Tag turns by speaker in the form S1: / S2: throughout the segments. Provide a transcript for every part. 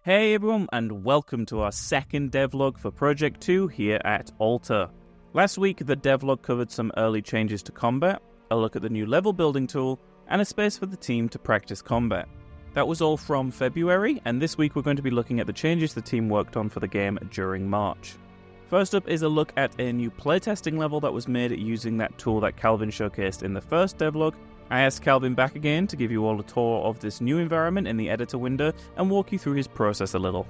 S1: Hey everyone, and welcome to our second devlog for Project 2 here at Alta. Last week, the devlog covered some early changes to combat, a look at the new level building tool, and a space for the team to practice combat. That was all from February, and this week we're going to be looking at the changes the team worked on for the game during March. First up is a look at a new playtesting level that was made using that tool that Calvin showcased in the first devlog. I asked Calvin back again to give you all a tour of this new environment in the editor window and walk you through his process a little.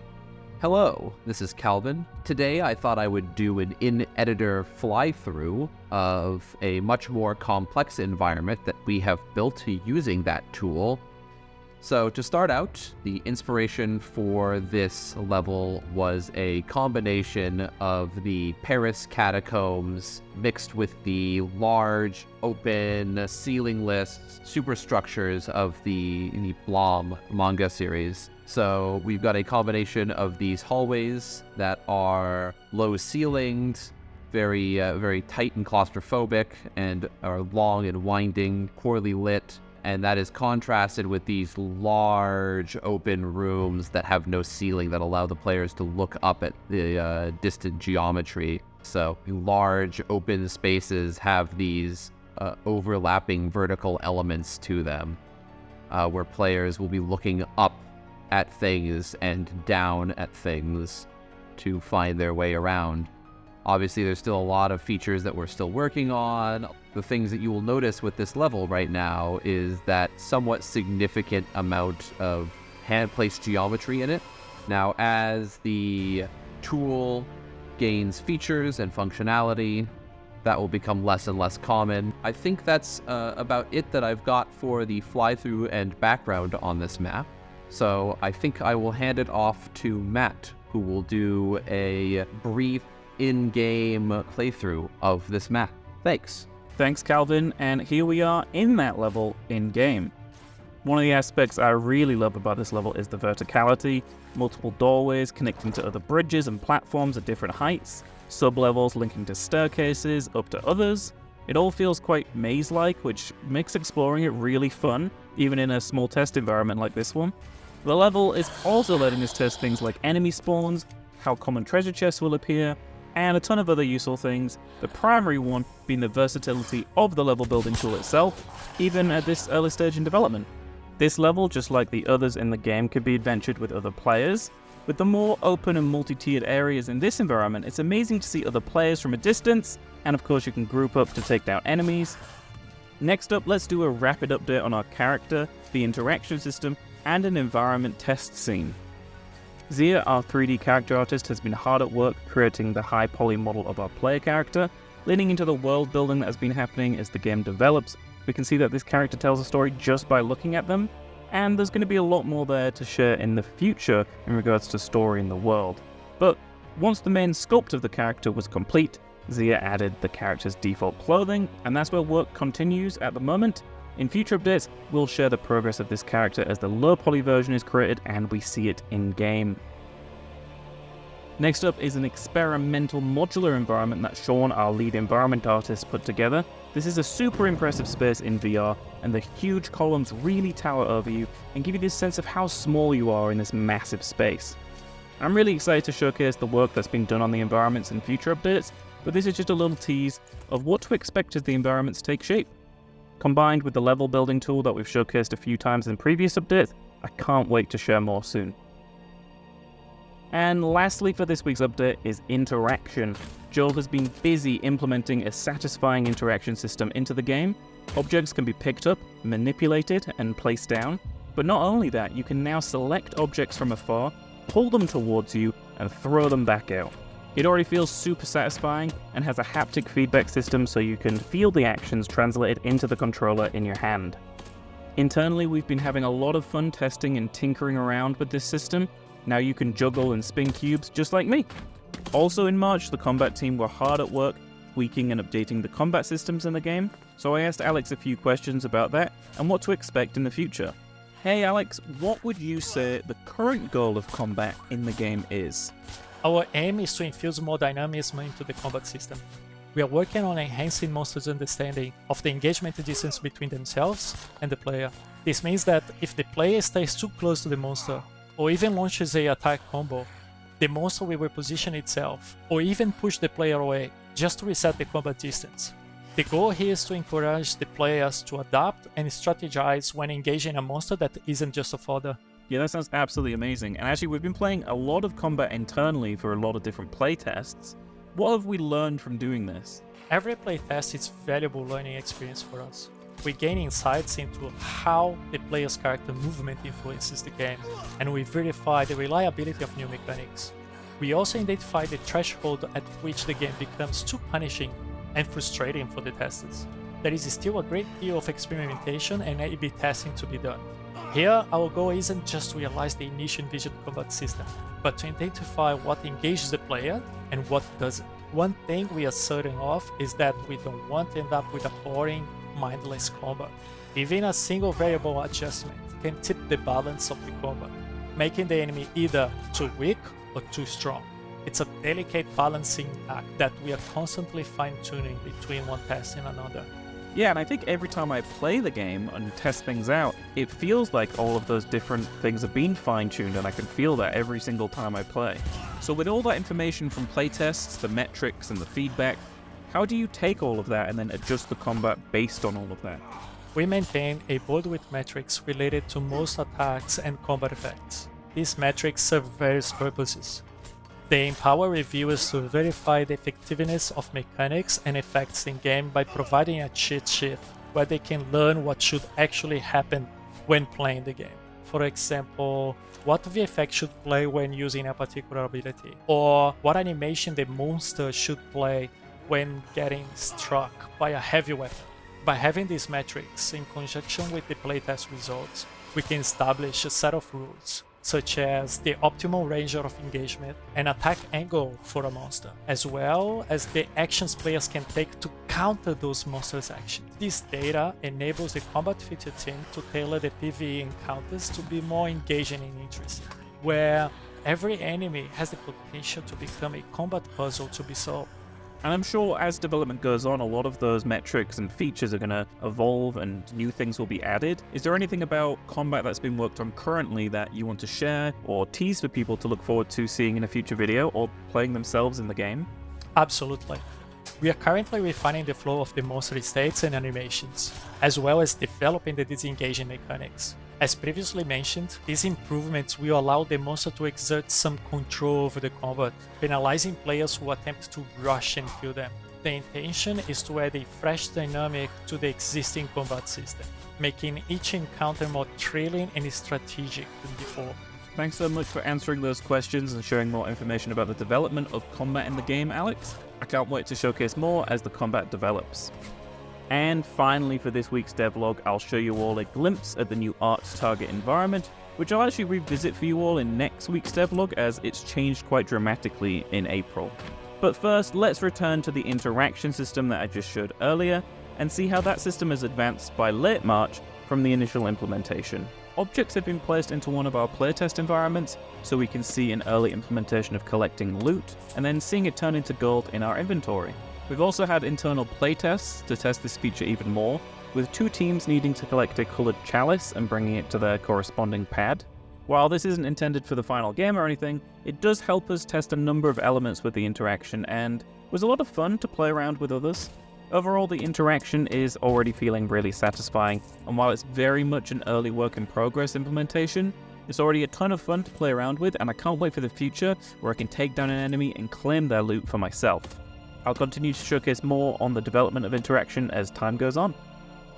S2: Hello, this is Calvin. Today I thought I would do an in-editor fly-through of a much more complex environment that we have built using that tool. So to start out, the inspiration for this level was a combination of the Paris catacombs mixed with the large, open, ceilingless superstructures of the Blom manga series. So we've got a combination of these hallways that are low-ceilinged, very tight and claustrophobic, and are long and winding, poorly lit. And that is contrasted with these large open rooms that have no ceiling that allow the players to look up at the distant geometry. So large open spaces have these overlapping vertical elements to them, where players will be looking up at things and down at things to find their way around. Obviously, there's still a lot of features that we're still working on. The things that you will notice with this level right now is that somewhat significant amount of hand-placed geometry in it. Now, as the tool gains features and functionality, that will become less and less common. I think that's about it that I've got for the fly-through and background on this map. So I think I will hand it off to Matt, who will do a brief in-game playthrough of this map. Thanks.
S1: Thanks, Calvin, and here we are in that level in-game. One of the aspects I really love about this level is the verticality, multiple doorways connecting to other bridges and platforms at different heights, sub-levels linking to staircases up to others. It all feels quite maze-like, which makes exploring it really fun, even in a small test environment like this one. The level is also letting us test things like enemy spawns, how common treasure chests will appear, and a ton of other useful things, the primary one being the versatility of the level building tool itself, even at this early stage in development. This level, just like the others in the game, can be adventured with other players. With the more open and multi-tiered areas in this environment, it's amazing to see other players from a distance, and of course you can group up to take down enemies. Next up, let's do a rapid update on our character, the interaction system, and an environment test scene. Zia, our 3D character artist, has been hard at work creating the high poly model of our player character. Leaning into the world building that has been happening as the game develops, we can see that this character tells a story just by looking at them, and there's going to be a lot more there to share in the future in regards to story in the world. But once the main sculpt of the character was complete, Zia added the character's default clothing, and that's where work continues at the moment. In future updates, we'll share the progress of this character as the low poly version is created and we see it in-game. Next up is an experimental modular environment that Sean, our lead environment artist, put together. This is a super impressive space in VR, and the huge columns really tower over you and give you this sense of how small you are in this massive space. I'm really excited to showcase the work that's been done on the environments in future updates, but this is just a little tease of what to expect as the environments take shape. Combined with the level building tool that we've showcased a few times in previous updates, I can't wait to share more soon. And lastly for this week's update is interaction. Joel has been busy implementing a satisfying interaction system into the game. Objects can be picked up, manipulated, and placed down. But not only that, you can now select objects from afar, pull them towards you, and throw them back out. It already feels super satisfying and has a haptic feedback system so you can feel the actions translated into the controller in your hand. Internally, we've been having a lot of fun testing and tinkering around with this system. Now you can juggle and spin cubes just like me. Also in March, the combat team were hard at work tweaking and updating the combat systems in the game, so I asked Alex a few questions about that and what to expect in the future. Hey Alex, what would you say the current goal of combat in the game is?
S3: Our aim is to infuse more dynamism into the combat system. We are working on enhancing monsters' understanding of the engagement distance between themselves and the player. This means that if the player stays too close to the monster, or even launches a attack combo, the monster will reposition itself, or even push the player away, just to reset the combat distance. The goal here is to encourage the players to adapt and strategize when engaging a monster that isn't just a fodder.
S1: Yeah, that sounds absolutely amazing. And actually, we've been playing a lot of combat internally for a lot of different playtests. What have we learned from doing this?
S3: Every playtest is a valuable learning experience for us. We gain insights into how the player's character movement influences the game, and we verify the reliability of new mechanics. We also identify the threshold at which the game becomes too punishing and frustrating for the testers. There is still a great deal of experimentation and A/B testing to be done. Here, our goal isn't just to realize the initial envisioned combat system, but to identify what engages the player and what doesn't. One thing we are certain of is that we don't want to end up with a boring, mindless combat. Even a single variable adjustment can tip the balance of the combat, making the enemy either too weak or too strong. It's a delicate balancing act that we are constantly fine-tuning between one test and another.
S1: Yeah, and I think every time I play the game and test things out, it feels like all of those different things have been fine-tuned, and I can feel that every single time I play. So with all that information from playtests, the metrics and the feedback, how do you take all of that and then adjust the combat based on all of that?
S3: We maintain a board with metrics related to most attacks and combat effects. These metrics serve various purposes. They empower reviewers to verify the effectiveness of mechanics and effects in-game by providing a cheat sheet where they can learn what should actually happen when playing the game. For example, what VFX should play when using a particular ability, or what animation the monster should play when getting struck by a heavy weapon. By having these metrics in conjunction with the playtest results, we can establish a set of rules, such as the optimal range of engagement and attack angle for a monster, as well as the actions players can take to counter those monsters' actions. This data enables the combat feature team to tailor the PvE encounters to be more engaging and interesting, where every enemy has the potential to become a combat puzzle to be solved.
S1: And I'm sure as development goes on, a lot of those metrics and features are going to evolve and new things will be added. Is there anything about combat that's been worked on currently that you want to share or tease for people to look forward to seeing in a future video or playing themselves in the game?
S3: Absolutely. We are currently refining the flow of the monster states and animations, as well as developing the disengaging mechanics. As previously mentioned, these improvements will allow the monster to exert some control over the combat, penalizing players who attempt to rush and kill them. The intention is to add a fresh dynamic to the existing combat system, making each encounter more thrilling and strategic than before.
S1: Thanks so much for answering those questions and sharing more information about the development of combat in the game, Alex. I can't wait to showcase more as the combat develops. And finally, for this week's devlog, I'll show you all a glimpse at the new Art's target environment, which I'll actually revisit for you all in next week's devlog as it's changed quite dramatically in April. But first, let's return to the interaction system that I just showed earlier and see how that system has advanced by late March from the initial implementation. Objects have been placed into one of our playtest environments, so we can see an early implementation of collecting loot, and then seeing it turn into gold in our inventory. We've also had internal playtests to test this feature even more, with 2 teams needing to collect a coloured chalice and bringing it to their corresponding pad. While this isn't intended for the final game or anything, it does help us test a number of elements with the interaction, and was a lot of fun to play around with others. Overall, the interaction is already feeling really satisfying, and while it's very much an early work in progress implementation, it's already a ton of fun to play around with, and I can't wait for the future where I can take down an enemy and claim their loot for myself. I'll continue to showcase more on the development of interaction as time goes on.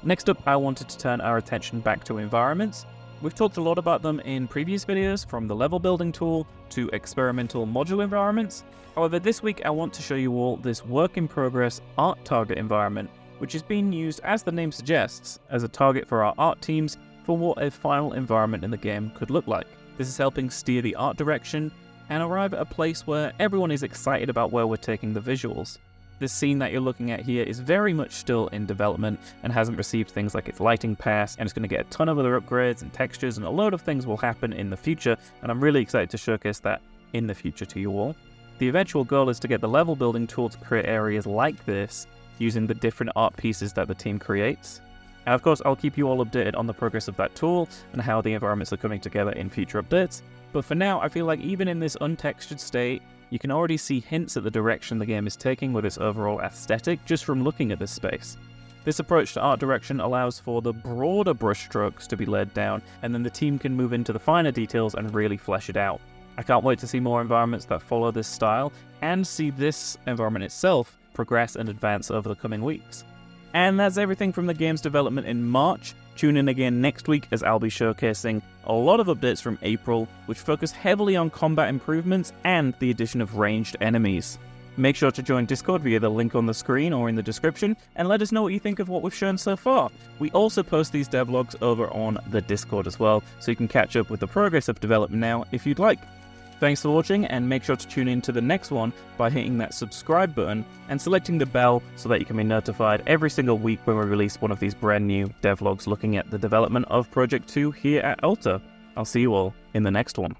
S1: Next up, I wanted to turn our attention back to environments. We've talked a lot about them in previous videos, from the level building tool to experimental modular environments. However, this week I want to show you all this work in progress art target environment, which is being used, as the name suggests, as a target for our art teams for what a final environment in the game could look like. This is helping steer the art direction and arrive at a place where everyone is excited about where we're taking the visuals. This scene that you're looking at here is very much still in development and hasn't received things like its lighting pass, and it's going to get a ton of other upgrades and textures, and a load of things will happen in the future, and I'm really excited to showcase that in the future to you all. The eventual goal is to get the level building tool to create areas like this using the different art pieces that the team creates. And of course, I'll keep you all updated on the progress of that tool and how the environments are coming together in future updates. But for now, I feel like even in this untextured state, you can already see hints at the direction the game is taking with its overall aesthetic just from looking at this space. This approach to art direction allows for the broader brushstrokes to be laid down, and then the team can move into the finer details and really flesh it out. I can't wait to see more environments that follow this style, and see this environment itself progress and advance over the coming weeks. And that's everything from the game's development in March. Tune in again next week as I'll be showcasing a lot of updates from April, which focus heavily on combat improvements and the addition of ranged enemies. Make sure to join Discord via the link on the screen or in the description, and let us know what you think of what we've shown so far. We also post these devlogs over on the Discord as well, so you can catch up with the progress of development now if you'd like. Thanks for watching, and make sure to tune in to the next one by hitting that subscribe button and selecting the bell so that you can be notified every single week when we release one of these brand new devlogs looking at the development of Project 2 here at Alta. I'll see you all in the next one.